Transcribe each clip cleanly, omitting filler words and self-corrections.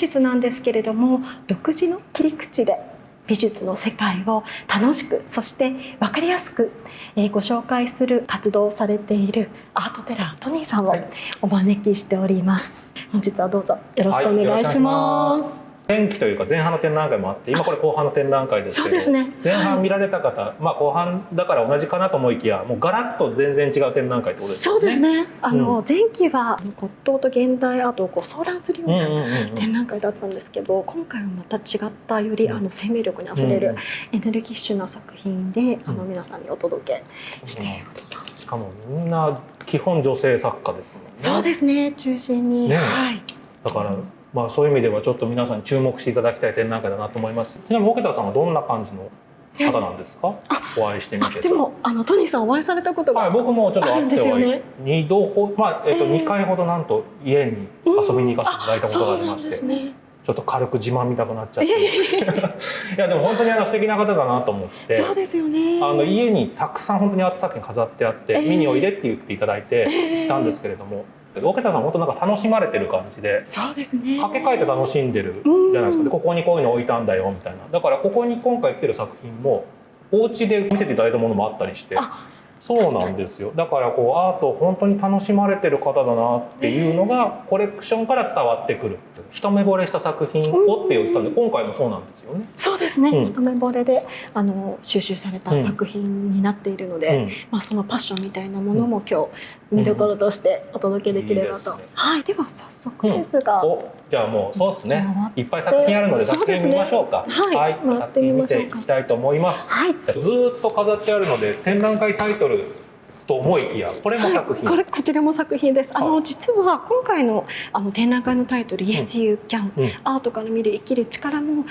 術なんですけれども、独自の切り口で美術の世界を楽しく、そして分かりやすくご紹介する活動をされているアートテラートニーさんをお招きしております。本日はどうぞよろしくお願いします。前期というか前半の展覧会もあって、今これ後半の展覧会ですけど、そうですね、前半見られた方、後半だから同じかなと思いきや、もうガラッと全然違う展覧会ってことですよね。そうですね。前期は骨董と現代アートを相談するような展覧会だったんですけど、今回はまた違ったより生命力にあふれるエネルギッシュな作品で皆さんにお届けしております。しかもみんな基本女性作家ですもんね。そうですね、中心に、だからそういう意味ではちょっと皆さんに注目していただきたい展覧会だなと思います。ちなみに桶田さんはどんな感じの方なんですか？お会いしてみて。でもトニーさんお会いされたことが僕もちょっと会っては2度2回ほどなんと家に遊びに行かせていただいたことがありまして、ちょっと軽く自慢見たくなっちゃっていやでも本当に素敵な方だなと思って。そうですよね。家にたくさん本当にアート作品飾ってあって、見においでって言っていただいていたんですけれども、桶田さん本当なんか楽しまれてる感じで、そうですね、掛け替えて楽しんでるじゃないですか。でここにこういうの置いたんだよみたいな。だからここに今回来てる作品もお家で見せていただいたものもあったりして、そうなんですよ。だからアートを本当に楽しまれてる方だなっていうのがコレクションから伝わってくる。一目惚れした作品をって言ってたんで、今回もそうなんですよね。そうですね、一目惚れで収集された作品になっているので、そのパッションみたいなものも今日見どころとしてお届けできればと。では早速ですが、じゃあもうそうですね、いっぱい作品あるので作品見ましょうか。はい、作品見ていきたいと思います。ずっと飾ってあるので展覧会タイトルと思いきや、これも作品。こちらも作品です。実は今回の展覧会のタイトル「Yes You Can、アートから見る生きる力」も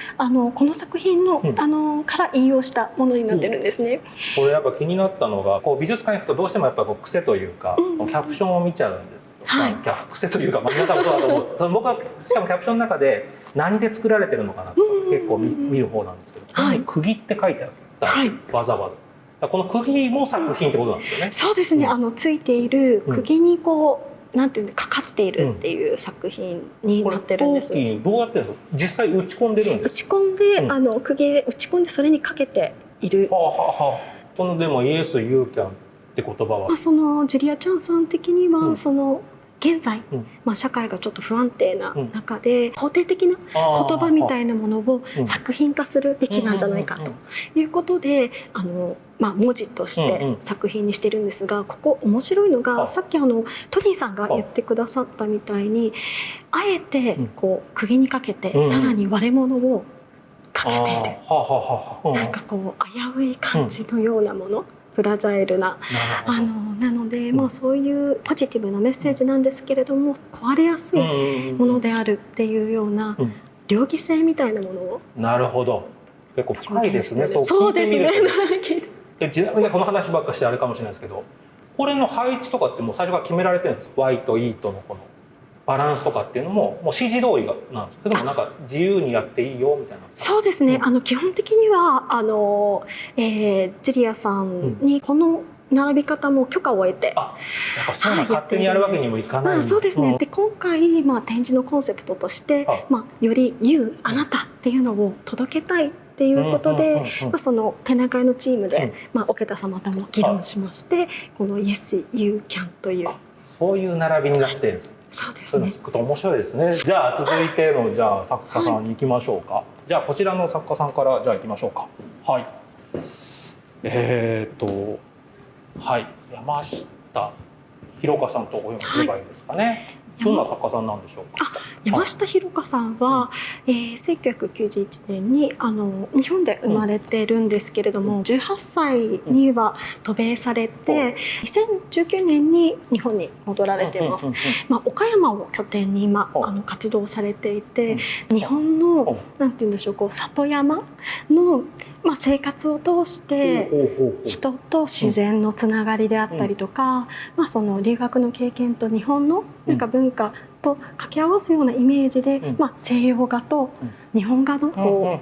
この作品のから引用したものになってるんですね。これやっぱ気になったのが、美術館に行くとどうしてもやっぱ癖というか、キャプションを見ちゃうんですよ。癖というか、皆さんもそうだと思う。僕はしかもキャプションの中で何で作られてるのかなとか結構見る方なんですけど、ここに釘って書いてあったんですよ、わざわざ。この釘も作品ってことなんですよね。そうですね、ついている釘になんていうんでかかっているっていう作品になってるんです。これ陶器にどうやってるんですか？実際打ち込んでるんです。打ち込んで、釘で打ち込んでそれにかけている。このでも「Yes You Can」って言葉は、そのジュリア・チャンさん的には、その現在、社会がちょっと不安定な中で、肯定的な言葉みたいなものを作品化するべきなんじゃないかということで、文字として作品にしてるんですが、ここ面白いのが、さっきトニーさんが言ってくださったみたいに、あえて釘にかけてさらに割れ物をかけている、なんか危うい感じのようなもの、フラジャイルななので、そういうポジティブなメッセージなんですけれども、壊れやすいものであるっていうような両義性みたいなものを。なるほど、結構深いですね。そう聞いてみると。ちなみにこの話ばっかしてあれかもしれないですけど、これの配置とかってもう最初から決められてるんですか？ Y と E とのこのバランスとかっていうのも指示通りなんですけども、なんか自由にやっていいよみたいな。そうですね、基本的にはジュリアさんにこの並び方も許可を得て、やっぱそうな、勝手にやるわけにもいかない。そうですね。で今回展示のコンセプトとして、より You あなたっていうのを届けたいっていうことで、その展覧会のチームで桶田様とも議論しまして、この Yes You Can というそういう並びになってるんです。そうですね。そういうの聞くと面白いですね。じゃあ続いての作家さんに行きましょうか。じゃあこちらの作家さんから行きましょうか。はい。山下弘香さんとお読みすればいいですかね。どんな作家さんなんでしょうか。山下弘香さんは、1991年に日本で生まれてるんですけれども、18歳には渡米されて、2019年に日本に戻られています。岡山を拠点に今活動されていて、日本のなんて言うんでしょう、里山の生活を通して人と自然のつながりであったりとか、その留学の経験と日本のなんか文化と掛け合わすようなイメージで、西洋画と日本画の合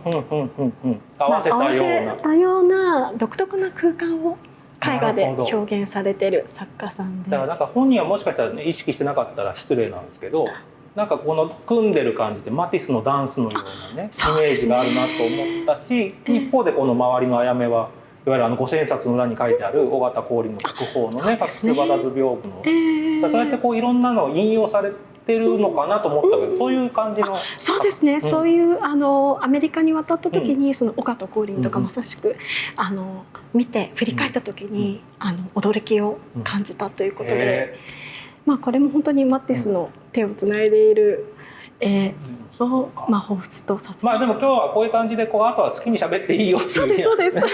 わせたような独特な空間を絵画で表現されている作家さんです。だからなんか本人はもしかしたら、意識してなかったら失礼なんですけど、なんかこの組んでる感じでマティスのダンスのようなねイメージがあるなと思ったし、一方でこの周りのあやめはいわゆる五千円札の裏に書いてある尾形光琳の国宝のね柿椿図屏風の、そうやってこういろんなのを引用されてるのかなと思ったけど、そういう感じの。そうですね、そういうアメリカに渡った時にその尾形光琳とかまさしく見て振り返った時に驚きを感じたということで、まあこれも本当にマティスの手をつないでいるを彷彿とさせまあでも今日はこういう感じでこうあとは好きに喋っていいよっていう。そうですそうです。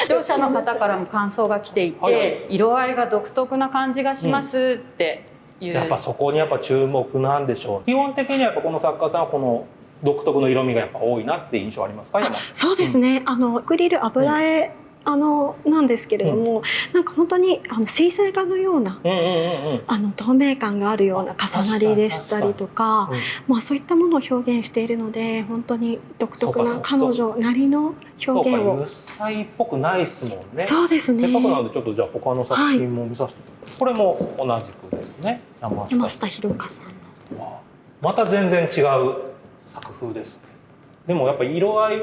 視聴者の方からも感想が来ていて、色合いが独特な感じがしますっていう。やっぱそこにやっぱ注目なんでしょう。基本的にはやっぱこの作家さんはこの独特の色味がやっぱ多いなって印象ありますか？そうですね。アクリル油絵なんですけれども、なんか本当に水彩画のような透明感があるような重なりでしたりとか、まあそういったものを表現しているので、本当に独特な彼女なりの表現を。油彩っぽくないですもんね。そうですね。せっかくなのでちょっとじゃあ他の作品も見させて、これも同じくですね。山下ひろかさんの。また全然違う作風ですね。でもやっぱ色合い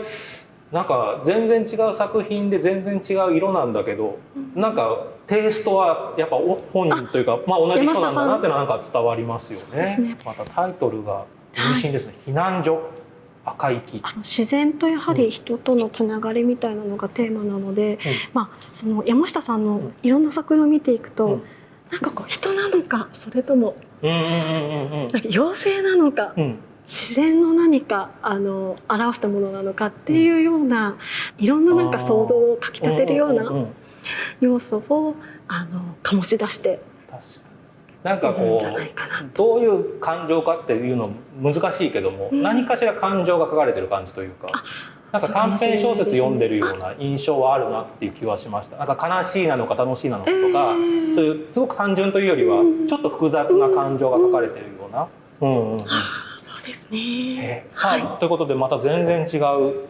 なんか全然違う作品で全然違う色なんだけど、なんかテイストはやっぱ本人というか、まあ同じ人なんだなっていうのはなんか伝わりますよね。またタイトルが斬新ですね。避難所赤い木。自然とやはり人とのつながりみたいなのがテーマなので、まあその山下さんのいろんな作品を見ていくと、なんかこう人なのかそれとも妖精なのか。自然の何か表したものなのかっていうようないろんななんか想像をかきたてるような要素を醸し出してなんかこうどういう感情かっていうの難しいけども、何かしら感情が書かれてる感じというか、なんか短編小説読んでるような印象はあるなっていう気はしました。なんか悲しいなのか楽しいなのかとか、そういうすごく単純というよりはちょっと複雑な感情が書かれてるような。ですね。さあ、ということでまた全然違う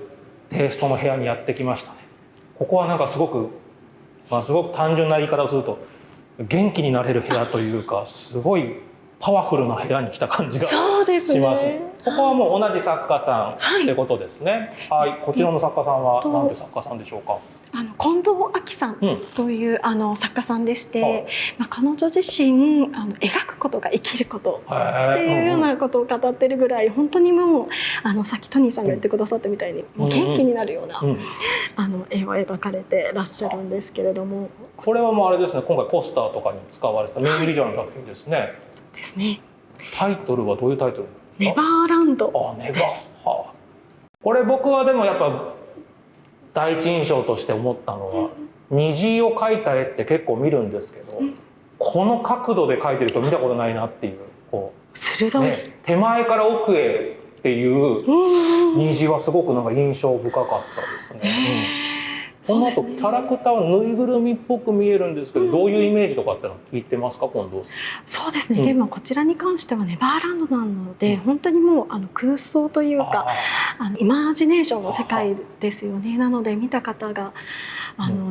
テイストの部屋にやってきましたね。ここはなんかすごく単純な言い方をすると元気になれる部屋というか、すごいパワフルな部屋に来た感じがしますね。ここはもう同じ作家さんってことですね。はい、こちらの作家さんは何て作家さんでしょうか？近藤亜希さんという作家さんでして、彼女自身描くことが生きることっていうようなことを語ってるぐらい、本当にもうさっきトニーさんが言ってくださったみたいに元気になるような絵を描かれてらっしゃるんですけれども、これはもうあれですね、今回ポスターとかに使われてたメインビジュアルの作品ですね。そうですね。タイトルはどういうタイトル？ネバーランドです。これ僕はでもやっぱ第一印象として思ったのは、虹を描いた絵って結構見るんですけど、この角度で描いてると見たことないなっていう、こう鋭い、手前から奥へっていう虹はすごくなんか印象深かったですね。この後キャラクターはぬいぐるみっぽく見えるんですけど、どういうイメージとかっての聞いてますか、近藤さん？そうですね、でもこちらに関してはネバーランドなので、本当にもう空想というかイマジネーションの世界ですよね。なので見た方が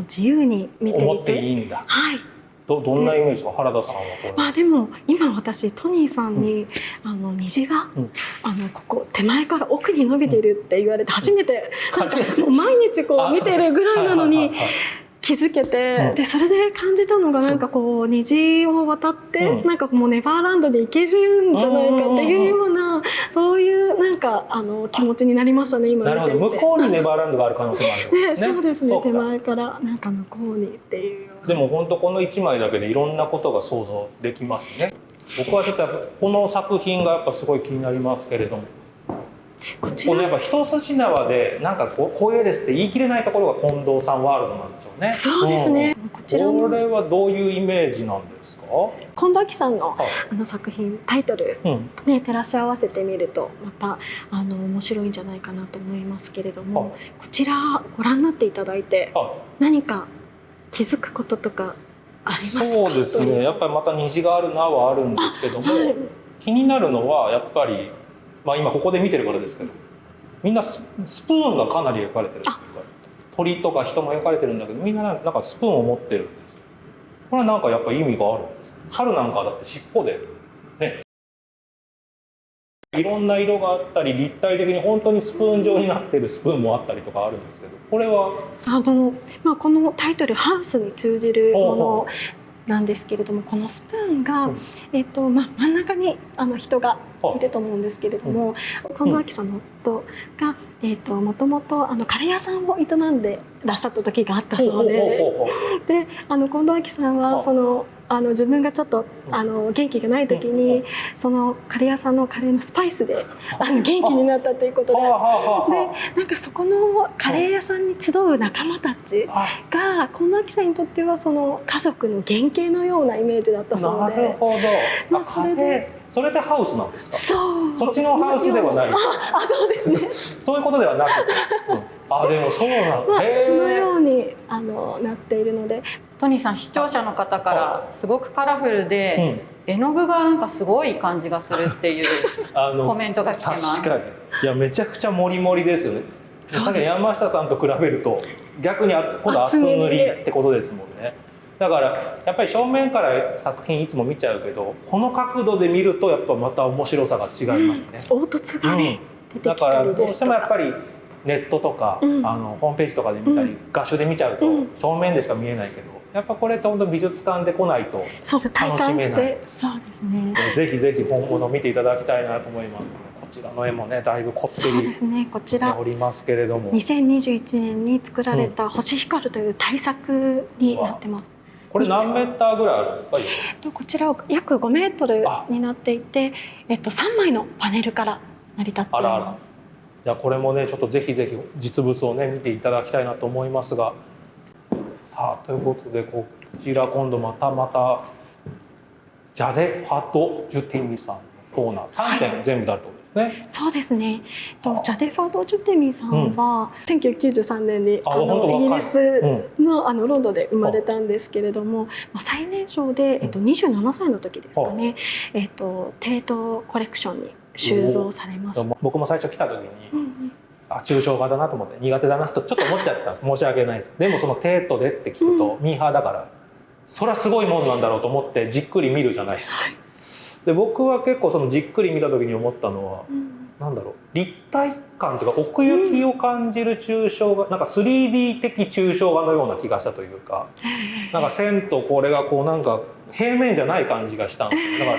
自由に見ていて思っていいんだ。はい。どんなイメージか、原田さんはこれ？でも今私トニーさんに虹がここ手前から奥に伸びているって言われて初めて、なんかもう毎日こう見てるぐらいなのに気づけて、でそれで感じたのが、なんかこう虹を渡ってなんかもうネバーランドで行けるんじゃないかっていうような、そういうなんか気持ちになりましたね、今見てみて。なるほど、向こうにネバーランドがある可能性もあるんですね。そうですね、手前からなんか向こうにっていうような。でも本当この1枚だけでいろんなことが想像できますね。僕はちょっとやっぱこの作品がやっぱすごい気になりますけれども、このやっぱ一筋縄でなんかこういう絵ですって言い切れないところが近藤さんワールドなんですよね。そうですね。こちらのこれはどういうイメージなんですか？近藤亜希さんの作品タイトルね、照らし合わせてみるとまた面白いんじゃないかなと思いますけれども、こちらご覧になっていただいて何か気づくこととかありますか？そうですね、やっぱりまた虹があるなはあるんですけども、気になるのはやっぱり、今ここで見てるからですけど、みんなスプーンがかなり描かれてるっていうか、鳥とか人も描かれてるんだけど、みんななんかスプーンを持ってるんですよ。これはなんかやっぱ意味があるんです。猿なんかだって尻尾でねいろんな色があったり立体的に本当にスプーン状になってるスプーンもあったりとかあるんですけど、これはこのタイトル「ハウス」に通じるものなんですけれども、このスプーンが、真ん中に人がいると思うんですけれども、近藤亜紀さんの夫がもともとカレー屋さんを営んでらっしゃった時があったそうで、近藤亜紀さんは自分がちょっと元気がない時にそのカレー屋さんのカレーのスパイスで元気になったということで、なんかそこのカレー屋さんに集う仲間たちが近藤亜紀さんにとってはその家族の原型のようなイメージだったそうで。なるほど。それでハウスなんですか。そっちのハウスではない。そうですね。そういうことではなくて、でもそうなんだ。そのようになっているので。トニーさん、視聴者の方からすごくカラフルで、絵の具がなんかすごい感じがするっていうコメントが来てます。確かに。いや、めちゃくちゃモリモリですよね。さっき山下さんと比べると逆に今度厚塗りってことですもんね。だからやっぱり正面から作品いつも見ちゃうけど、この角度で見るとやっぱまた面白さが違いますね。凹凸がね、出てきたりですとか。だからどうしてもやっぱりネットとか、ホームページとかで見たり、画集で見ちゃうと正面でしか見えないけど、やっぱこれって本当美術館で来ないと楽しめない。そうですね。ぜひぜひ本物見ていただきたいなと思います。こちらの絵もね、だいぶこってりしておりますけれども、2021年に作られた星光という大作になってます。これ何メーターぐらいあるんですか？こちら約5メートルになっていて、3枚のパネルから成り立っています。いや、これもね、ちょっとぜひぜひ実物をね見ていただきたいなと思いますが、さあということでこちら今度またジャデ・ファド・ジュティミさんのコーナー3点全部だと。そうですね。ジャデ・ファド・ジュテミさんは1993年にイギリスのロンドンで生まれたんですけれども、最年少で27歳の時ですかね、テートコレクションに収蔵されました。僕も最初来た時に、抽象画だなと思って苦手だなとちょっと思っちゃった。申し訳ないです。でもそのテートでって聞くと、ミーハーだからそりゃすごいもんなんだろうと思ってじっくり見るじゃないですか。で僕は結構そのじっくり見た時に思ったのは、なんだろう、立体感というか奥行きを感じる抽象画、なんか 3D 的抽象画のような気がしたというか、なんか線とこれがこうなんか平面じゃない感じがしたんですよ。だから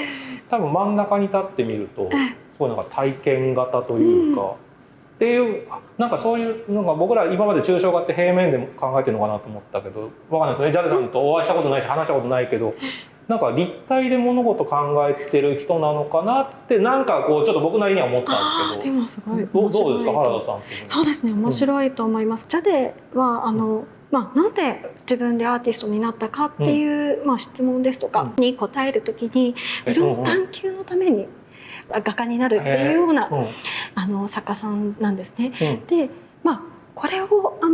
多分真ん中に立ってみるとすごいなんか体験型というか、っていうなんかそういうなんか僕ら今まで抽象画って平面で考えてるのかなと思ったけど、わかんないですね。ジャデさんとお会いしたことないし話したことないけど。なんか立体で物事考えてる人なのかなってなんかこうちょっと僕なりには思ったんですけど、でもすごいどうですか原田さん。そうですね、面白いと思います。ジャデはなんで自分でアーティストになったかっていう、質問ですとかに答えるときにいろんな探求のために画家になるっていうような作家さんなんですね。でこれを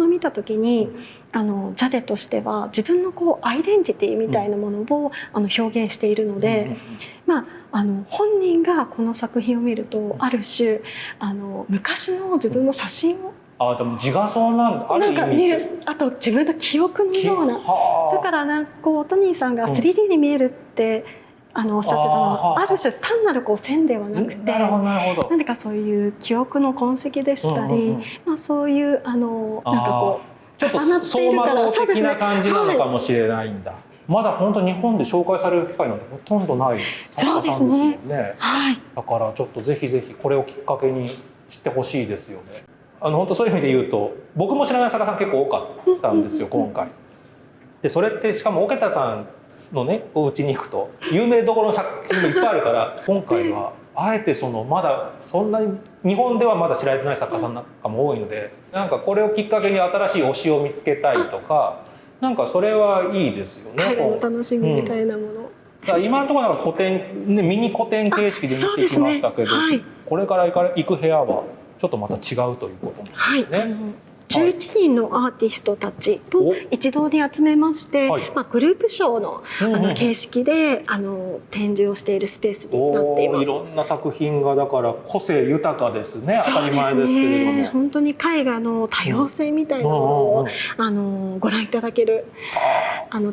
見た時にジャデとしては自分のこうアイデンティティみたいなものを表現しているので、本人がこの作品を見るとある種昔の自分の写真をでも自画像なんだ、ある意味あと自分の記憶のような、だからトニーさんが 3D に見えるっておっしゃってたのは、ある種単なる線ではなくて、何かそういう記憶の痕跡でしたり、そういうなんかこうちょっと走馬灯的な感じなのかもしれないんだ。まだ本当日本で紹介される機会なんてほとんどない作家さんですもんね。だからちょっとぜひぜひこれをきっかけに知ってほしいですよね。本当そういう意味で言うと僕も知らない作家さん結構多かったんですよ今回。でそれってしかも桶田さんのねお家に行くと有名どころの作品もいっぱいあるから今回はあえてまだそんなに日本ではまだ知られてない作家さんなんかも多いので、なんかこれをきっかけに新しい推しを見つけたいとか、なんかそれはいいですよね。楽しみみたいなもの。今のところなんか古典、ミニ古典形式で見てきましたけど、これから行く部屋はちょっとまた違うということなんですね。11人のアーティストたちを一堂に集めまして、グループショーの形式で展示をしているスペースになっています。いろんな作品がだから個性豊かですね。当たり前ですけれども、本当に絵画の多様性みたいなものをご覧いただける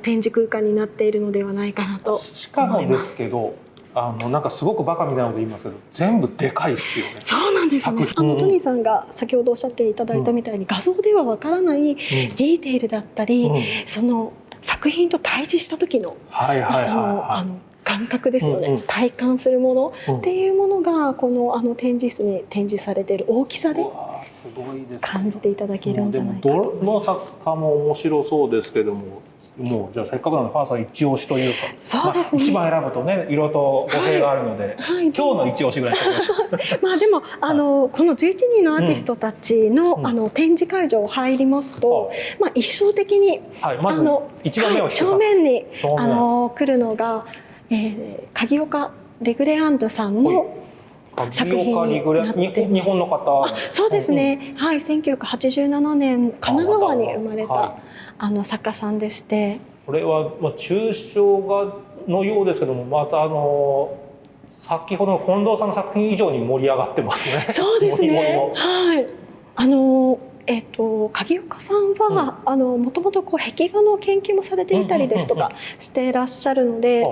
展示空間になっているのではないかなと思います。しかもですけどなんかすごくバカみたいなこと言いますけど、全部でかいですよね。そうなんですよね。トニーさんが先ほどおっしゃっていただいたみたいに、画像ではわからないディテールだったり、その作品と対峙した時の感覚ですよね、体感するものっていうものがこの展示室に展示されている大きさで感じていただけるんじゃないかと思います。どの作家も面白そうですけども、もうじゃあせっかくなのでファーさん一押しというか、そうですね、一番選ぶとね色と語弊があるので、今日の一押しぐらいにしておきましょう。まあでもこの11人のアーティストたちの展示会場入りますと、一生的にまず一番目は正面に来るのが鍵岡レグレアンドさんの作品になっています。日本の方。そうですね。はい、1987年神奈川に生まれた作家さんでして、これは抽象画のようですけども、また先ほどの近藤さんの作品以上に盛り上がってますね。そうですね。はい。鍵岡さんはもともと壁画の研究もされていたりですとかしていらっしゃるので、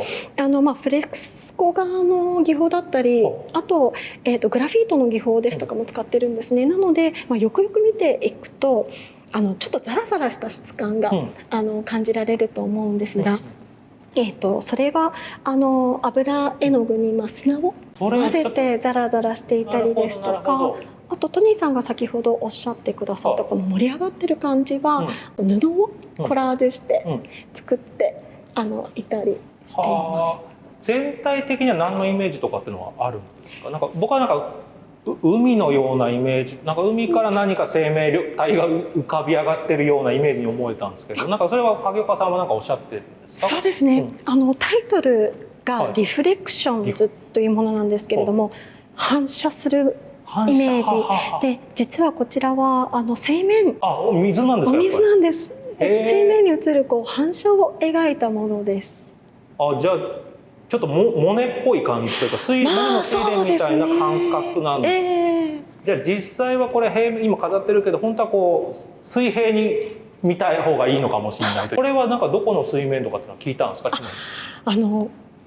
フレスコ画の技法だったり、あと、グラフィートの技法ですとかも使ってるんですね。なので、よくよく見ていくとちょっとザラザラした質感が感じられると思うんですが、それは油絵の具に砂を混ぜてザラザラしていたりですとか。あとトニーさんが先ほどおっしゃってくださったこの盛り上がってる感じは、布をコラージュして作っていたりしています。全体的には何のイメージとかっていうのはあるんですか？なんか僕は海のようなイメージ、海から何か生命体が浮かび上がってるようなイメージに思えたんですけど、それは影岡さんはおっしゃってるんですか？そうですね。タイトルがリフレクションズというものなんですけれども、反射するイメージで、実はこちらは水面、水なんですか？お水なんです。水面に映る反射を描いたものです。じゃあちょっとモネっぽい感じというか、モネの水田みたいな感覚なんで、じゃあ実際はこれ今飾ってるけど、本当は水平に見たい方がいいのかもしれないと。これはどこの水面とかっていうのは聞いたんですか？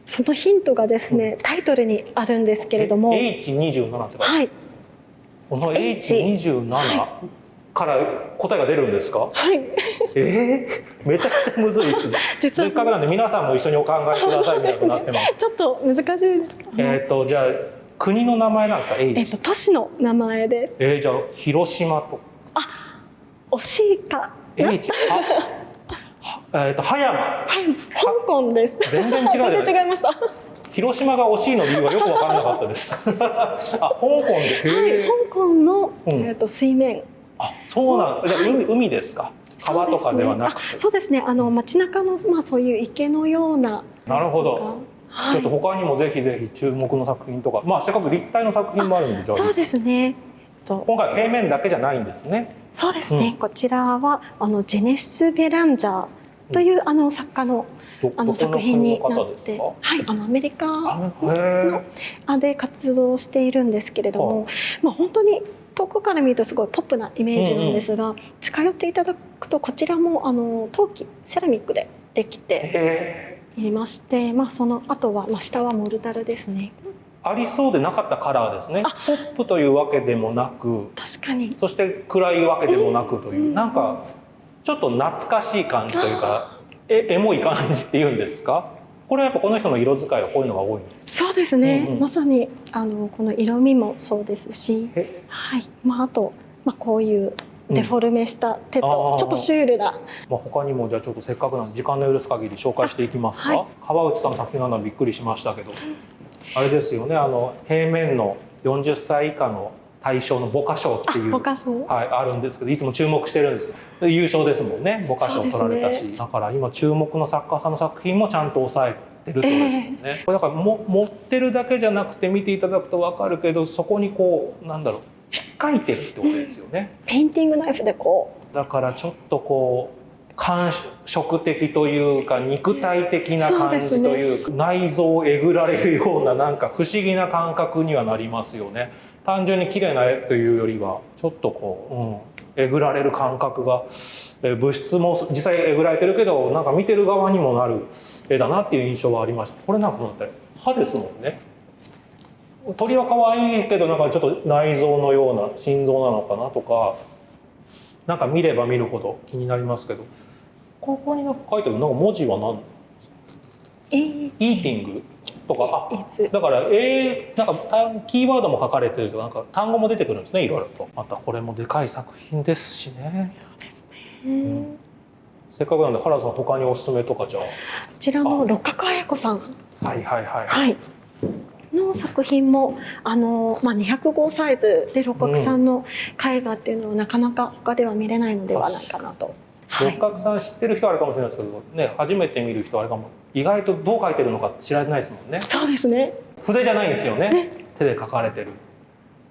そのヒントがですね、タイトルにあるんですけれども、H27 って書いてある。この H27 から答えが出るんですか？はい。めちゃくちゃむずいですね。せっかくなんで皆さんも一緒にお考えくださいみたいになってます。ちょっと難しいですか？じゃあ国の名前なんですか？都市の名前です。じゃあ広島と。惜しいか。葉山。香港です。全然違うじゃない。全然違いました。広島が惜しいの理由はよく分からなかったです。香港で。香港の水面。そうなん。じゃあ海ですか？川とかではなくて。そうですね。街中のそういう池のような。なるほど。ちょっと他にもぜひぜひ注目の作品とか、せっかく立体の作品もあるんで、そうですね。今回平面だけじゃないんですね。そうですね。こちらはジェネシス・ベランジャーという作家の作品になって、アメリカで活動しているんですけれども、本当に遠くから見るとすごいポップなイメージなんですが、近寄っていただくとこちらも陶器セラミックでできていまして、その後は下はモルタルですね。ありそうでなかったカラーですね。ポップというわけでもなく、確かに、そして暗いわけでもなくという、ちょっと懐かしい感じというか、エモい感じっていうんですか？これはやっぱこの人の色使いはこういうのが多いんですか？そうですね。まさにこの色味もそうですし、あとこういうデフォルメした手とちょっとシュールな。他にもじゃあちょっとせっかくなので時間の許す限り紹介していきますか？川内さんの作品なのはびっくりしましたけど、あれですよね。平面の40歳以下の大賞のボカ賞っていうあるんですけど、いつも注目してるんですけど、優勝ですもんね。ボカ賞取られたし、だから今注目の作家さんの作品もちゃんと抑えてるってことですよね。だから持ってるだけじゃなくて見ていただくと分かるけど、そこに引っかいてるってことですよね。ペインティングナイフでだからちょっと感触的というか肉体的な感じというか、内臓をえぐられるような不思議な感覚にはなりますよね。単純に綺麗な絵というよりはちょっとえぐられる感覚が、物質も実際えぐられてるけど見てる側にもなる絵だなっていう印象はありました。これこの辺り歯ですもんね。鳥は可愛いけどなんかちょっと内臓のような心臓なのかなとか、なんか見れば見るほど気になりますけど、ここになんか書いてあるなんか文字は何？イーティングとか、だからなんかキーワードも書かれてるとか、なんか単語も出てくるんですね、いろいろと。またこれもでかい作品ですしね。そうですね。せっかくなんで原田さん他におすすめとかじゃあ。こちらの六角彩子さん。はいはいはい。はい。の作品も200号サイズで六角さんの絵画っていうのはなかなか他では見れないのではないかなと。六角さん知ってる人はあれかもしれないですけどね、初めて見る人はあれかも、意外とどう描いてるのかって知られてないですもんね。そうですね。筆じゃないんですよね。手で描かれてるっ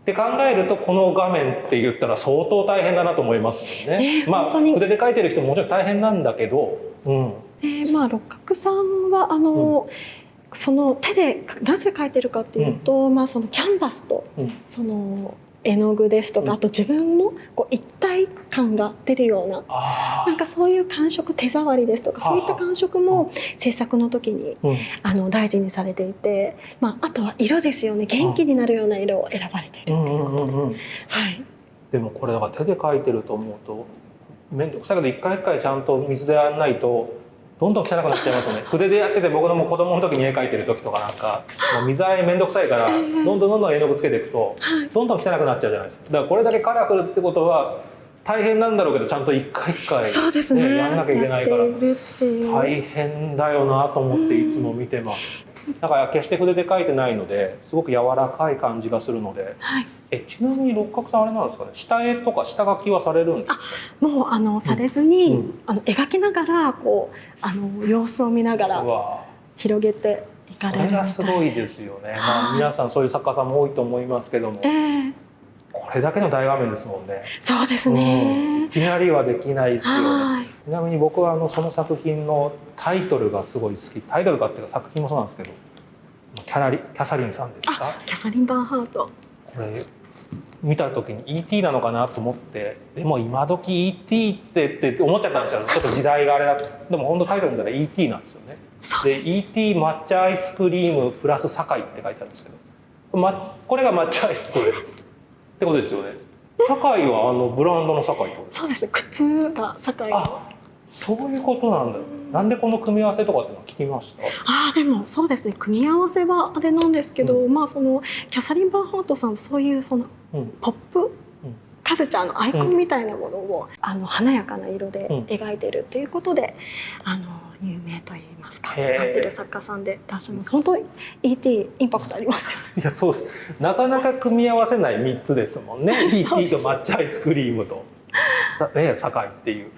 て考えると、この画面って言ったら相当大変だなと思いますもんね。まあ筆で描いてる人ももちろん大変なんだけど、六角さんはその手でなぜ描いてるかっていうと、そのキャンバスとその絵の具ですとか、あと自分もこう一体感が出るような、なんかそういう感触、手触りですとかそういった感触も制作の時に大事にされていて、あとは色ですよね。元気になるような色を選ばれているということで、はい。でもこれだから手で描いてると思うと面倒くさいけど、一回一回ちゃんと水でやらないとどんどん汚くなっちゃいますよね。筆でやってて、僕のもう子供の時に絵描いてる時とかなんか、もう水洗い面倒くさいからどんどん絵の具つけていくとどんどん汚くなっちゃうじゃないですか。だからこれだけカラフルってことは大変なんだろうけど、ちゃんと一回一回ねやんなきゃいけないから大変だよなと思っていつも見てます。だから決して筆で描いてないのですごく柔らかい感じがするので、ちなみに六角さんあれなんですかね、下絵とか下書きはされるんですか？もうされずに、描きながらこう様子を見ながら広げていかれるみたいな。それがすごいですよね。皆さんそういう作家さんも多いと思いますけども、これだけの大画面ですもんね。そうですね。いきなりはできないですよね。ちなみに僕はその作品のタイトルがすごい好き。タイトルかっていうか作品もそうなんですけど、キャサリンさんですか？キャサリン・バーンハート。これ見た時に E.T. なのかなと思って、でも今時 E.T. って思っちゃったんですよ。ちょっと時代があれだ。でも本当タイトル見たら E.T. なんですよね。で E.T. 抹茶アイスクリームプラス堺って書いてあるんですけど、これが抹茶アイスですってことですよね。堺はブランドの堺ってことですか？そうですね。靴が堺。そういうことなんだ。なんでこの組み合わせとかっての聞きました？でもそうですね。組み合わせはあれなんですけど、そのキャサリン・バーンハートさんはそういうそのポップカルチャーのアイコンみたいなものを華やかな色で描いてるっていうことで有名といいますか、なってる作家さんでいらっしゃいます。本当に E.T. インパクトありますよね。いやそうです。なかなか組み合わせない3つですもんね。E.T. と抹茶アイスクリームと堺っていう。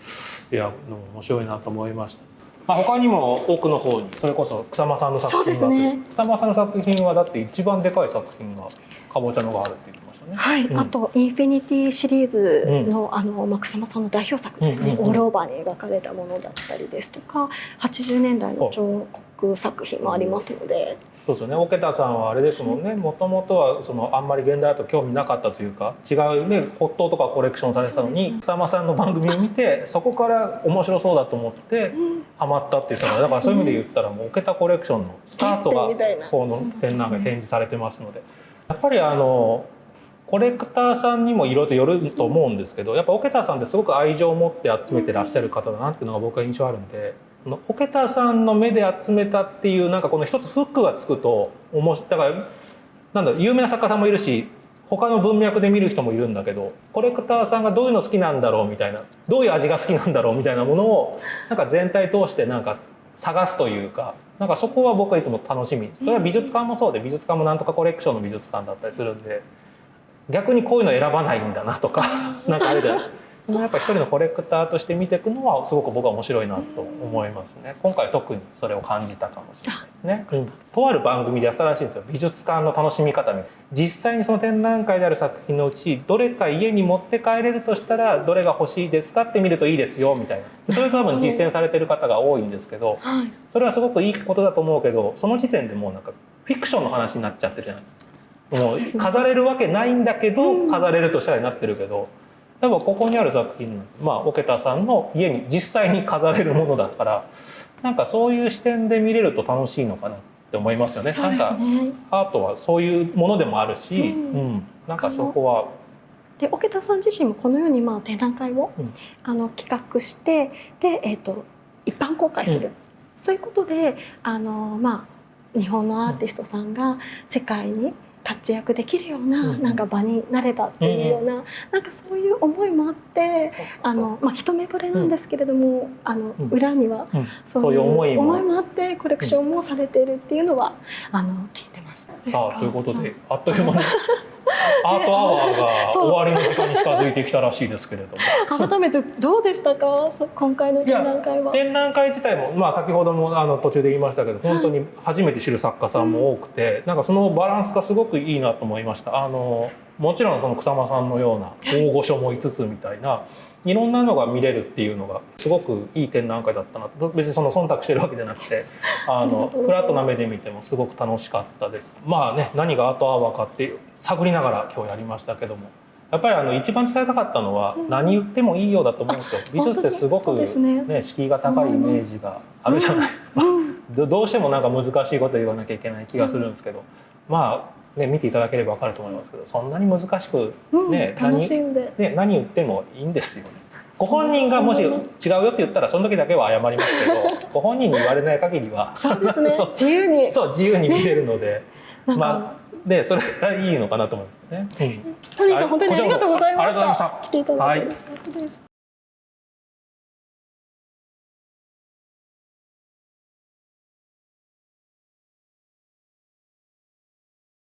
いや面白いなと思いました。他にも奥の方にそれこそ草間さんの作品があって、草間さんの作品はだって一番でかい作品がかぼちゃのがあるって言ってましたね。はい、あとインフィニティシリーズの草間さんの代表作ですね。オールオーバーに描かれたものだったりですとか、80年代の彫刻作品もありますので。そうですよね。桶田さんはあれですもんね。もともとはあんまり現代アート興味なかったというか、違うね骨董とかコレクションされてたのに、草間さんの番組を見てそこから面白そうだと思ってハマったっていうのだから、そういう意味で言ったらもう桶田コレクションのスタートがこの展覧会展示されてますので、やっぱりコレクターさんにもいろいろとよると思うんですけど、やっぱ桶田さんってすごく愛情を持って集めてらっしゃる方だなっていうのが僕は印象あるんで。桶田さんの目で集めたっていうなんかこの一つフックがつくとだからなんだ有名な作家さんもいるし他の文脈で見る人もいるんだけど、コレクターさんがどういうの好きなんだろうみたいな、どういう味が好きなんだろうみたいなものをなんか全体通してなんか探すというか、なんかそこは僕はいつも楽しみ。それは美術館もそうで、美術館もなんとかコレクションの美術館だったりするんで、逆にこういうの選ばないんだなとかなんかあれじゃない。やっぱ一人のコレクターとして見ていくのはすごく僕は面白いなと思いますね。今回特にそれを感じたかもしれないですね。とある番組でやったらしいんですよ。美術館の楽しみ方みたいな。実際にその展覧会である作品のうちどれか家に持って帰れるとしたらどれが欲しいですかって見るといいですよみたいな。それ多分実践されてる方が多いんですけど、それはすごくいいことだと思うけど、その時点でもうなんかフィクションの話になっちゃってるじゃないですか。もう飾れるわけないんだけど飾れるとしたらになってるけど。例えばここにある作品、桶田さんの家に実際に飾れるものだから、なんかそういう視点で見れると楽しいのかな。って思いますよね。そうですね。アートはそういうものでもあるし、なんかそこは。で桶田さん自身もこのように展覧会を、企画してで、一般公開する、そういうことで日本のアーティストさんが世界に活躍できるような、なんか場になればっていうような、なんかそういう思いもあって一目惚れなんですけれども、裏にはそういう思いもあってコレクションもされているっていうのは聞いてます。さあということで、あっという間にアートアワーが終わりの時間に近づいてきたらしいですけれども、改めてどうでしたか、今回の展覧会は。展覧会自体も、先ほども途中で言いましたけど、本当に初めて知る作家さんも多くて、なんかそのバランスがすごくいいなと思いました。もちろんその草間さんのような大御所もいつつみたいないろんなのが見れるっていうのがすごくいい展覧会だったなと。別にその忖度してるわけじゃなくてフラットな目で見てもすごく楽しかったです。何がアートアワーかって探りながら今日やりましたけども、やっぱり一番伝えたかったのは、何言ってもいいようだと思うんですよ。美術ってすごく敷居が高いイメージがあるじゃないですか。どうしてもなんか難しいこと言わなきゃいけない気がするんですけど、見ていただければ分かると思いますけど、そんなに難しく何言ってもいいんですよね。ご本人がもし違うよって言ったらその時だけは謝りますけど、ご本人に言われない限りはそうですね自由に見れるので、それがいいのかなと思いますね。トニーさん本当にありがとうございました。ありがとうございました。来ていただいて嬉しかったです。